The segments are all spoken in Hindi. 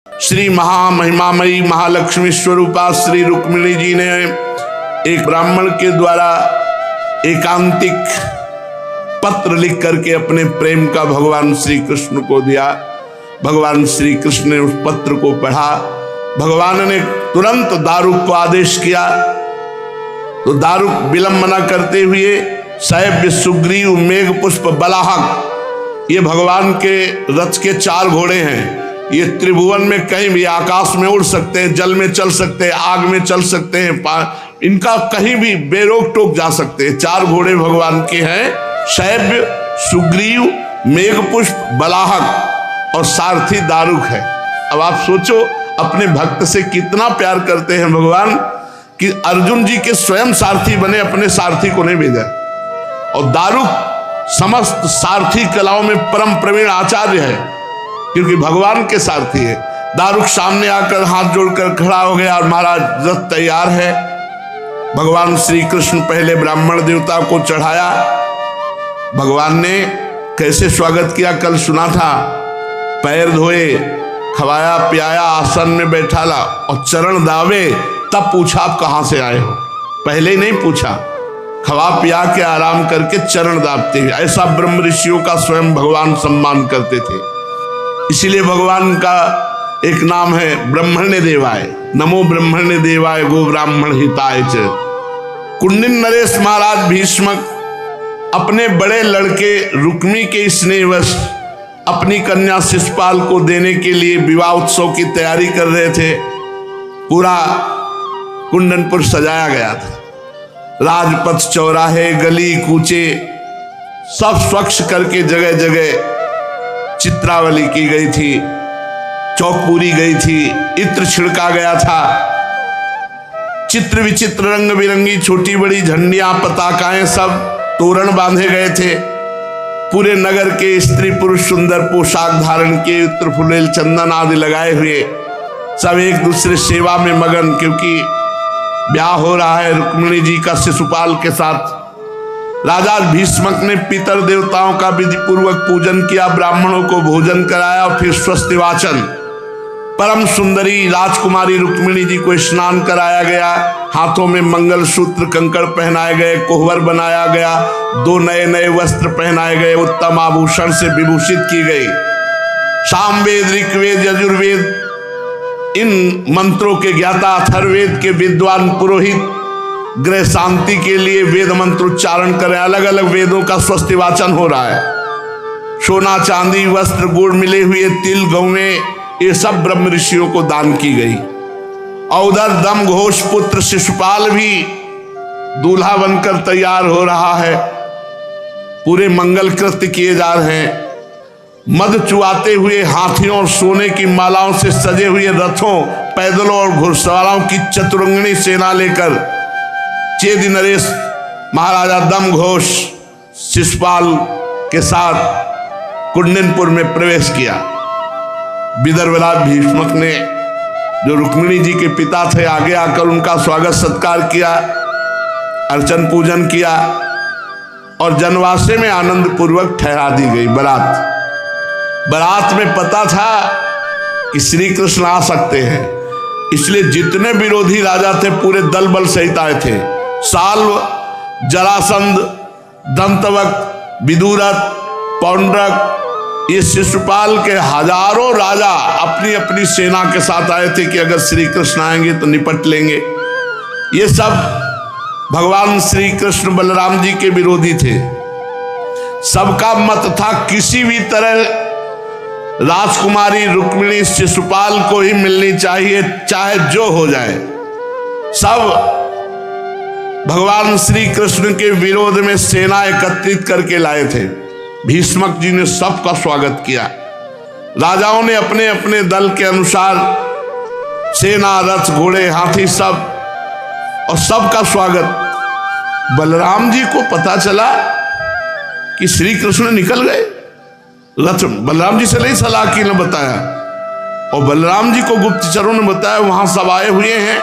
श्री महामहिमामयी महालक्ष्मी स्वरूपा श्री रुक्मिणी जी ने एक ब्राह्मण के द्वारा एकांतिक पत्र लिख करके अपने प्रेम का भगवान श्री कृष्ण को दिया। भगवान श्री कृष्ण ने उस पत्र को पढ़ा। भगवान ने तुरंत दारुक को आदेश किया, तो दारुक विलंब न करते हुए सैव्य सुग्रीव मेघ पुष्प बलाहक, ये भगवान के रथ के 4 घोड़े हैं। ये त्रिभुवन में कहीं भी आकाश में उड़ सकते हैं, जल में चल सकते हैं, आग में चल सकते हैं, इनका कहीं भी बेरोक टोक जा सकते हैं। 4 घोड़े भगवान के हैं, शैव्य सुग्रीव मेघपुष्प बलाहक और सारथी दारुक है। अब आप सोचो अपने भक्त से कितना प्यार करते हैं भगवान कि अर्जुन जी के स्वयं सारथी बने, अपने सारथी को नहीं भेजा। और दारुक समस्त सारथी कलाओं में परम प्रवीण आचार्य है, क्योंकि भगवान के सारथी है। दारुक सामने आकर हाथ जोड़कर खड़ा हो गया और महाराज रथ तैयार है। भगवान श्री कृष्ण पहले ब्राह्मण देवता को चढ़ाया। भगवान ने कैसे स्वागत किया कल सुना था। पैर धोए, खवाया पियाया, आसन में बैठाला और चरण दावे। तब पूछा आप कहां से आए हो, पहले ही नहीं पूछा। खवा पिया के आराम करके चरण दाबते हैं। ऐसा ब्रह्म ऋषियों का स्वयं भगवान सम्मान करते थे। इसीलिए भगवान का एक नाम है ब्रह्मण्य देवाय। नमो ब्रह्मण्य देवाय गो ब्राह्मण हिताय च। कुंडिन नरेश महाराज भीष्मक अपने बड़े लड़के रुक्मी के स्नेहवश अपनी कन्या शिशुपाल को देने के लिए विवाह उत्सव की तैयारी कर रहे थे। पूरा कुंडनपुर सजाया गया था। राजपथ, चौराहे, गली कूचे सब स्वच्छ करके जगह जगह चित्रावली की गई थी, चौक पूरी गई थी, इत्र छिड़का गया था। चित्र विचित्र रंग बिरंगी छोटी बड़ी झंडियां, पताकाएं, सब तोरण बांधे गए थे। पूरे नगर के स्त्री पुरुष सुंदर पोशाक धारण किए, इत्र फुलेल चंदन आदि लगाए हुए सब एक दूसरे सेवा में मगन, क्योंकि ब्याह हो रहा है रुक्मिणी जी का शिशुपाल के साथ। राजा भीष्मक ने पितर देवताओं का विधि पूर्वक पूजन किया, ब्राह्मणों को भोजन कराया और फिर स्वस्ति वाचन। परम सुंदरी राजकुमारी रुक्मिणी जी को स्नान कराया गया, हाथों में मंगल सूत्र कंकड़ पहनाए गए, कोहबर बनाया गया, 2 नए नए वस्त्र पहनाए गए, उत्तम आभूषण से विभूषित की गई। सामवेद, ऋग्वेद, यजुर्वेद इन मंत्रों के ज्ञाता, अथर्ववेद के विद्वान पुरोहित गृह शांति के लिए वेद मंत्र उच्चारण करें। अलग अलग वेदों का स्वस्ति वाचन हो रहा है। सोना चांदी वस्त्र गुड़ मिले हुए तिल गौएं, ये सब ब्रह्म ऋषियों को दान की गई। और उधर दम घोष पुत्र शिशुपाल भी दूल्हा बनकर तैयार हो रहा है। पूरे मंगल कृत्य किए जा रहे हैं। मद चुआते हुए हाथियों और सोने की मालाओं से सजे हुए रथों, पैदलों और घुड़सवारों की चतुरंगिणी सेना लेकर चेदि नरेश महाराजा दम घोष शिशुपाल के साथ कुंडनपुर में प्रवेश किया। विदर्भराज भीष्मक ने, जो रुक्मिणी जी के पिता थे, आगे आकर उनका स्वागत सत्कार किया, अर्चन पूजन किया और जनवासे में आनंद पूर्वक ठहरा दी गई बारात। बारात में पता था कि श्री कृष्ण आ सकते हैं, इसलिए जितने विरोधी राजा थे पूरे दल बल सहित आए थे। साल्व, जरासंध, दंतवक्त, विदुरथ, पौंड्रक, ये शिशुपाल के हजारों राजा अपनी अपनी सेना के साथ आए थे कि अगर श्री कृष्ण आएंगे तो निपट लेंगे। ये सब भगवान श्री कृष्ण बलराम जी के विरोधी थे। सबका मत था किसी भी तरह राजकुमारी रुक्मिणी शिशुपाल को ही मिलनी चाहिए, चाहे जो हो जाए। सब भगवान श्री कृष्ण के विरोध में सेना एकत्रित करके लाए थे। भीष्मक जी ने सबका स्वागत किया। राजाओं ने अपने अपने दल के अनुसार सेना, रथ, घोड़े, हाथी सब और सबका स्वागत। बलराम जी को पता चला कि श्री कृष्ण निकल गए। रथ बलराम जी से नहीं सलाह की ने बताया, और बलराम जी को गुप्तचरों ने बताया वहां सब आए हुए हैं।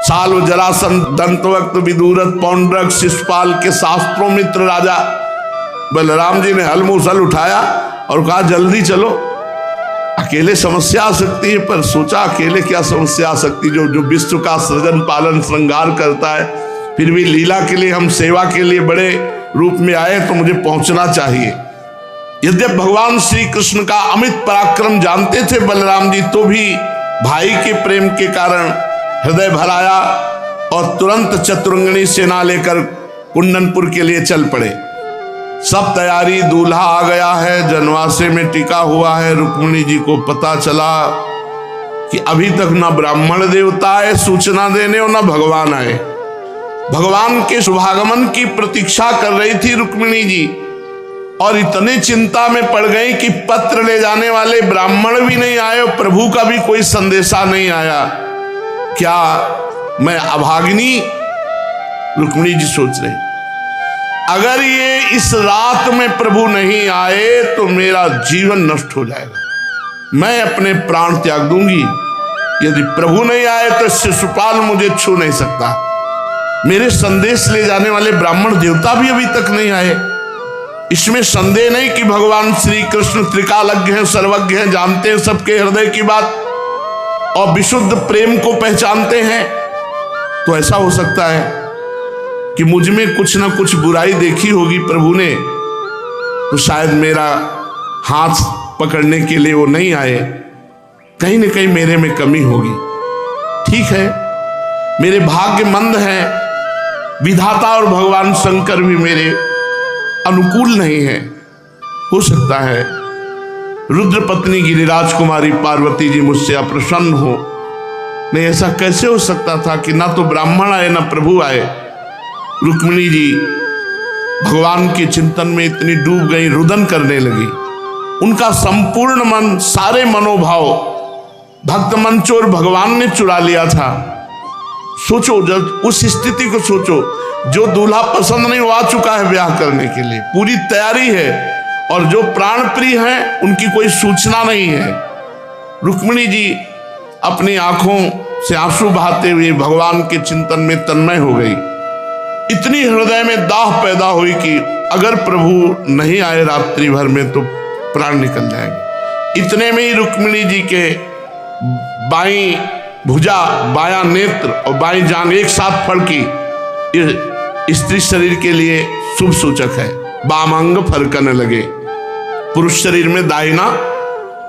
साल्व, जरासंध, दंतवक्त, विदुरथ, पौंड्रक, शिशुपाल के शास्त्रों मित्र राजा। बलराम जी ने हल मूसल उठाया और कहा जल्दी चलो, अकेले समस्या आ सकती है, पर सोचा अकेले क्या समस्या आ सकती, जो विश्व का सृजन पालन श्रृंगार करता है, फिर भी लीला के लिए, हम सेवा के लिए बड़े रूप में आए तो मुझे पहुंचना चाहिए। यद्यपि भगवान श्री कृष्ण का अमित पराक्रम जानते थे बलराम जी, तो भी भाई के प्रेम के कारण हृदय भर आया और तुरंत चतुरंगनी सेना लेकर कुंदनपुर के लिए चल पड़े। सब तैयारी, दूल्हा आ गया है, जनवासे में टिका हुआ है। रुक्मिणी जी को पता चला कि अभी तक ना ब्राह्मण देवता आए सूचना देने और ना भगवान आए। भगवान के शुभागमन की प्रतीक्षा कर रही थी रुक्मिणी जी, और इतने चिंता में पड़ गई कि पत्र ले जाने वाले ब्राह्मण भी नहीं आए और प्रभु का भी कोई संदेशा नहीं आया। क्या मैं अभागिनी? रुक्मिणी जी सोच रही, अगर ये इस रात में प्रभु नहीं आए तो मेरा जीवन नष्ट हो जाएगा, मैं अपने प्राण त्याग दूंगी। यदि प्रभु नहीं आए तो शिशुपाल मुझे छू नहीं सकता। मेरे संदेश ले जाने वाले ब्राह्मण देवता भी अभी तक नहीं आए। इसमें संदेह नहीं कि भगवान श्री कृष्ण त्रिकालज्ञ हैं, सर्वज्ञ हैं, जानते हैं सबके हृदय की बात और विशुद्ध प्रेम को पहचानते हैं। तो ऐसा हो सकता है कि मुझ में कुछ ना कुछ बुराई देखी होगी प्रभु ने, तो शायद मेरा हाथ पकड़ने के लिए वो नहीं आए। कहीं न कहीं मेरे में कमी होगी। ठीक है, मेरे भाग्य मंद हैं, विधाता और भगवान शंकर भी मेरे अनुकूल नहीं है। हो सकता है रुद्र पत्नी गिरिराज कुमारी पार्वती जी मुझसे अप्रसन्न हो। नहीं, ऐसा कैसे हो सकता था कि ना तो ब्राह्मण आए ना प्रभु आए। रुक्मिणी जी भगवान के चिंतन में इतनी डूब गई, रुदन करने लगी। उनका संपूर्ण मन, सारे मनोभाव भक्त मंचोर भगवान ने चुरा लिया था। सोचो, जब उस स्थिति को सोचो, जो दूल्हा पसंद नहीं, वो आ चुका है ब्याह करने के लिए, पूरी तैयारी है, और जो प्राण प्रिय हैं उनकी कोई सूचना नहीं है। रुक्मिणी जी अपनी आंखों से आंसू बहाते हुए भगवान के चिंतन में तन्मय हो गई। इतनी हृदय में दाह पैदा हुई कि अगर प्रभु नहीं आए रात्रि भर में तो प्राण निकल जाएंगे। इतने में ही रुक्मिणी जी के बाईं भुजा, बायां नेत्र और बाईं जांघ एक साथ फड़की। ये स्त्री शरीर के लिए शुभ सूचक है। वामांग फरकने लगे, पुरुष शरीर में दाहिना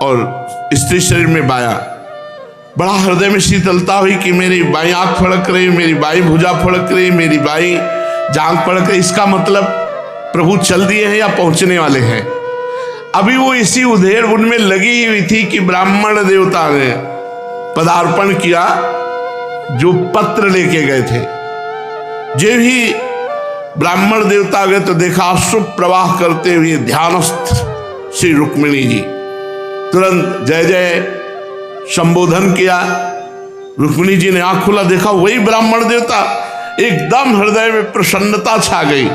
और स्त्री शरीर में बायां। बड़ा हृदय में शीतलता हुई कि मेरी बाईं आंख फड़क रही, मेरी बाईं भुजा फड़क रही, मेरी बाईं जांघ फड़क रही। इसका मतलब प्रभु चल दिए हैं या पहुंचने वाले हैं। अभी वो इसी उधेड़ बुन में लगी हुई थी कि ब्राह्मण देवता ने पदार्पण किया, जो पत्र लेके गए थे। जे भी ब्राह्मण देवता गए तो देखा अश्रु प्रवाह करते हुए ध्यानस्थ श्री रुक्मिणी जी। तुरंत जय जय संबोधन किया। रुक्मिणी जी ने आंख खुला, देखा वही ब्राह्मण देवता। एकदम हृदय में प्रसन्नता छा गई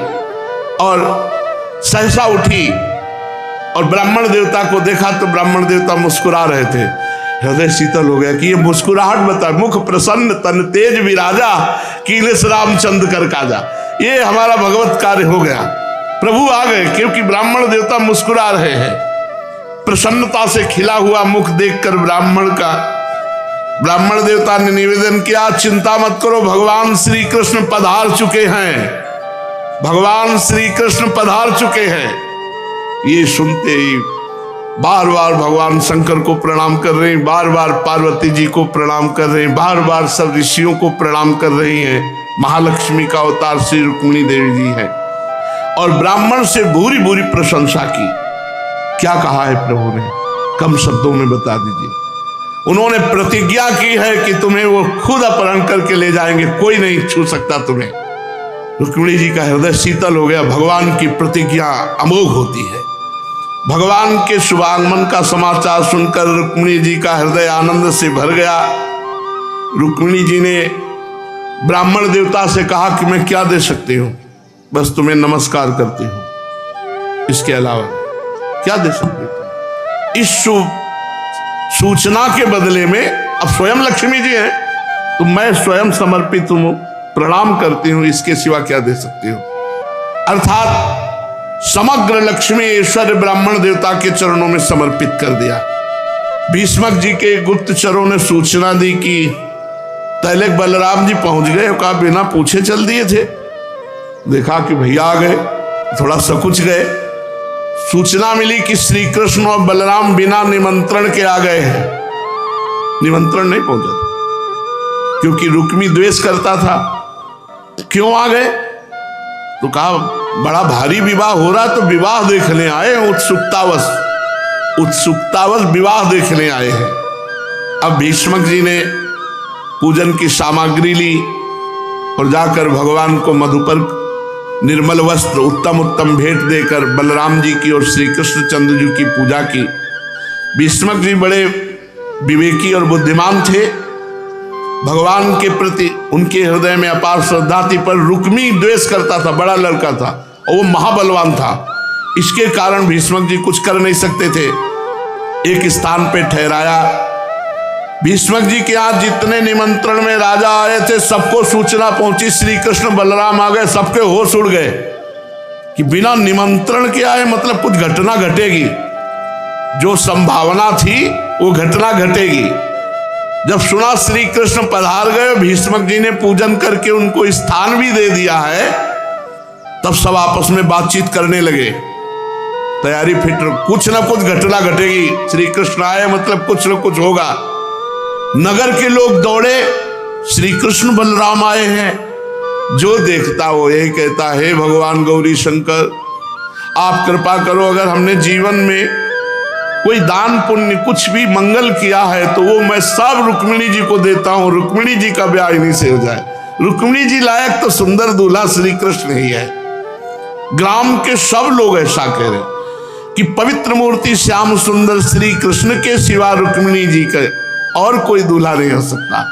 और सहसा उठी और ब्राह्मण देवता को देखा तो ब्राह्मण देवता मुस्कुरा रहे थे। हृदय शीतल हो गया कि ये मुस्कुराहट बता, मुख प्रसन्न तन तेज विराजा, कीलेश रामचंद्र कर काजा। ये हमारा भगवत कार्य हो गया, प्रभु आ गए। क्योंकि ब्राह्मण देवता मुस्कुरा रहे हैं। प्रसन्नता से खिला हुआ मुख देखकर ब्राह्मण देवता ने निवेदन किया, चिंता मत करो, भगवान श्री कृष्ण पधार चुके हैं, भगवान श्री कृष्ण पधार चुके हैं। ये सुनते ही बार बार भगवान शंकर को प्रणाम कर रही, बार बार पार्वती जी को प्रणाम कर रही, बार बार सब ऋषियों को प्रणाम कर रही हैं। महालक्ष्मी का अवतार श्री रुक्मिणी देवी जी है। और ब्राह्मण से भूरी भूरी प्रशंसा की। क्या कहा है प्रभु ने, कम शब्दों में बता दीजिए। उन्होंने प्रतिज्ञा की है कि तुम्हें वो खुद अपहरण करके ले जाएंगे, कोई नहीं छू सकता तुम्हें। रुक्मिणी जी का हृदय शीतल हो गया। भगवान की प्रतिज्ञा अमोघ होती है। भगवान के शुभागमन का समाचार सुनकर रुक्मिणी जी का हृदय आनंद से भर गया। रुक्मिणी जी ने ब्राह्मण देवता से कहा कि मैं क्या दे सकती हूँ, बस तुम्हें नमस्कार करती हूँ, इसके अलावा क्या दे सकती हूँ। इस सूचना के बदले में, अब स्वयं लक्ष्मी जी हैं तो मैं स्वयं समर्पित हूँ, प्रणाम करती हूँ, इसके सिवा क्या दे सकती हूँ। अर्थात समग्र लक्ष्मी ऐश्वर्य ब्राह्मण देवता के चरणों में समर्पित कर दिया। भीष्मक जी के गुप्तचरों ने सूचना दी कि तैलेक बलराम जी पहुंच गए। कहा बिना पूछे चल दिए थे। देखा कि भैया आ गए, थोड़ा सकुच गए। सूचना मिली कि श्री कृष्ण और बलराम बिना निमंत्रण के आ गए हैं। निमंत्रण नहीं पहुंचा था क्योंकि रुक्मी द्वेष करता था। क्यों आ गए? तो कहा बड़ा भारी विवाह हो रहा तो विवाह देखने आए हैं। उत्सुकतावश विवाह देखने आए हैं। अब भीष्मक जी ने पूजन की सामग्री ली और जाकर भगवान को मधुपर्क, निर्मल वस्त्र, उत्तम उत्तम भेंट देकर बलराम जी की और श्री कृष्णचंद्र जी की पूजा की। भीष्मक जी बड़े विवेकी और बुद्धिमान थे। भगवान के प्रति उनके हृदय में अपार श्रद्धा थी, पर रुक्मी द्वेष करता था। बड़ा लड़का था और वो महाबलवान था। इसके कारण भीष्मक जी कुछ कर नहीं सकते थे। एक स्थान पे ठहराया। भीष्मक जी के यहाँ जितने निमंत्रण में राजा आए थे सबको सूचना पहुंची श्री कृष्ण बलराम आ गए। सबके होश उड़ गए कि बिना निमंत्रण के आए, मतलब कुछ घटना घटेगी। जो संभावना थी वो घटना घटेगी। जब सुना श्री कृष्ण पधार गए, भीष्मक जी ने पूजन करके उनको स्थान भी दे दिया है, तब सब आपस में बातचीत करने लगे। तैयारी फिट, कुछ ना कुछ घटना घटेगी। श्री कृष्ण आए मतलब कुछ ना कुछ होगा। नगर के लोग दौड़े, श्री कृष्ण बलराम आए हैं। जो देखता वो यही कहता, हे भगवान गौरी शंकर, आप कृपा करो, अगर हमने जीवन में कोई दान पुण्य कुछ भी मंगल किया है तो वो मैं सब रुक्मिणी जी को देता हूं। रुक्मिणी जी का ब्याह इन्हीं से हो जाए। रुक्मिणी जी लायक तो सुंदर दूल्हा श्री कृष्ण ही है। ग्राम के सब लोग ऐसा कह रहे कि पवित्र मूर्ति श्याम सुंदर श्री कृष्ण के सिवा रुक्मिणी जी का और कोई दूल्हा नहीं हो सकता।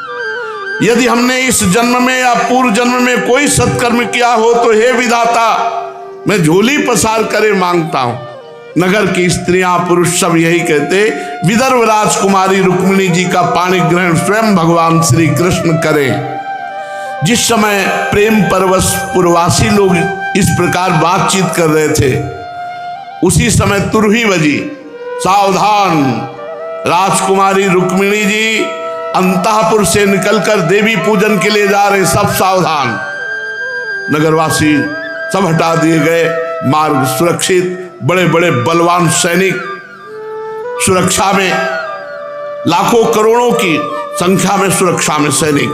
यदि हमने इस जन्म में या पूर्व जन्म में कोई सत्कर्म किया हो तो हे विधाता, मैं झोली पसार करे मांगता हूं। नगर की स्त्रियां पुरुष सब यही कहते, विदर्भ राजकुमारी रुक्मिणी जी का पाणी ग्रहण स्वयं भगवान श्री कृष्ण करें। जिस समय प्रेम परवश पुरवासी लोग इस प्रकार बातचीत कर रहे थे, उसी समय तुरही बजी, सावधान, राजकुमारी रुक्मिणी जी अंतःपुर से निकलकर देवी पूजन के लिए जा रहे, सब सावधान। नगरवासी सब हटा दिए गए, मार्ग सुरक्षित। बड़े बड़े बलवान सैनिक सुरक्षा में, लाखों करोड़ों की संख्या में सुरक्षा में सैनिक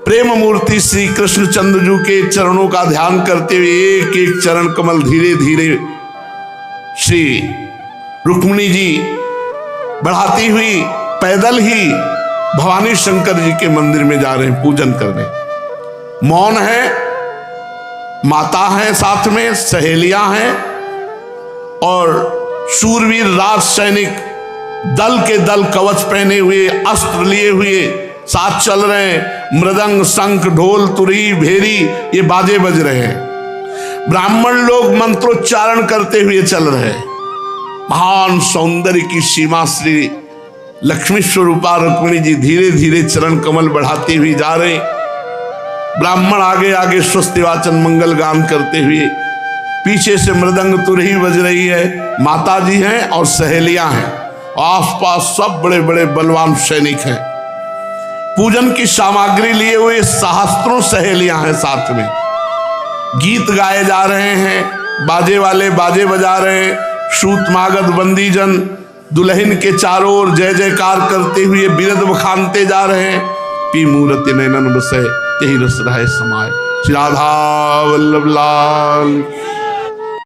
प्रेम मूर्ति श्री कृष्णचंद्र जी के चरणों का ध्यान करते हुए एक एक चरण कमल धीरे धीरे श्री रुक्मिणी जी बढ़ाती हुई पैदल ही भवानी शंकर जी के मंदिर में जा रहे हैं पूजन करने। मौन है, माता है, साथ में सहेलियां हैं और शूरवीर राज सैनिक दल के दल कवच पहने हुए, अस्त्र लिए हुए साथ चल रहे हैं। मृदंग, शंख, ढोल, तुरही, भेरी ये बाजे बज रहे हैं। ब्राह्मण लोग मंत्रोच्चारण करते हुए चल रहे हैं। महान सौंदर्य की सीमा श्री लक्ष्मी स्वरूपा रुक्मिणी जी धीरे धीरे चरण कमल बढ़ाती हुई जा रहे। ब्राह्मण आगे आगे स्वस्ति वाचन मंगल गान करते हुए, पीछे से मृदंग तुरही बज रही है। माता जी हैं और सहेलियां हैं, आसपास सब बड़े बड़े बलवान सैनिक हैं। पूजन की सामग्री लिए हुए सहस्त्रों सहेलियां हैं साथ में। गीत गाए जा रहे हैं, बाजे वाले बाजे बजा रहे हैं। सूतमागध बंदीजन दुल्हन के चारों ओर जय जयकार करते हुए बिरद बखानते जा रहे हैं। पी मूर्ति नैनन बसे यही रस रहे समाये। श्री राधा वल्लभ लाल।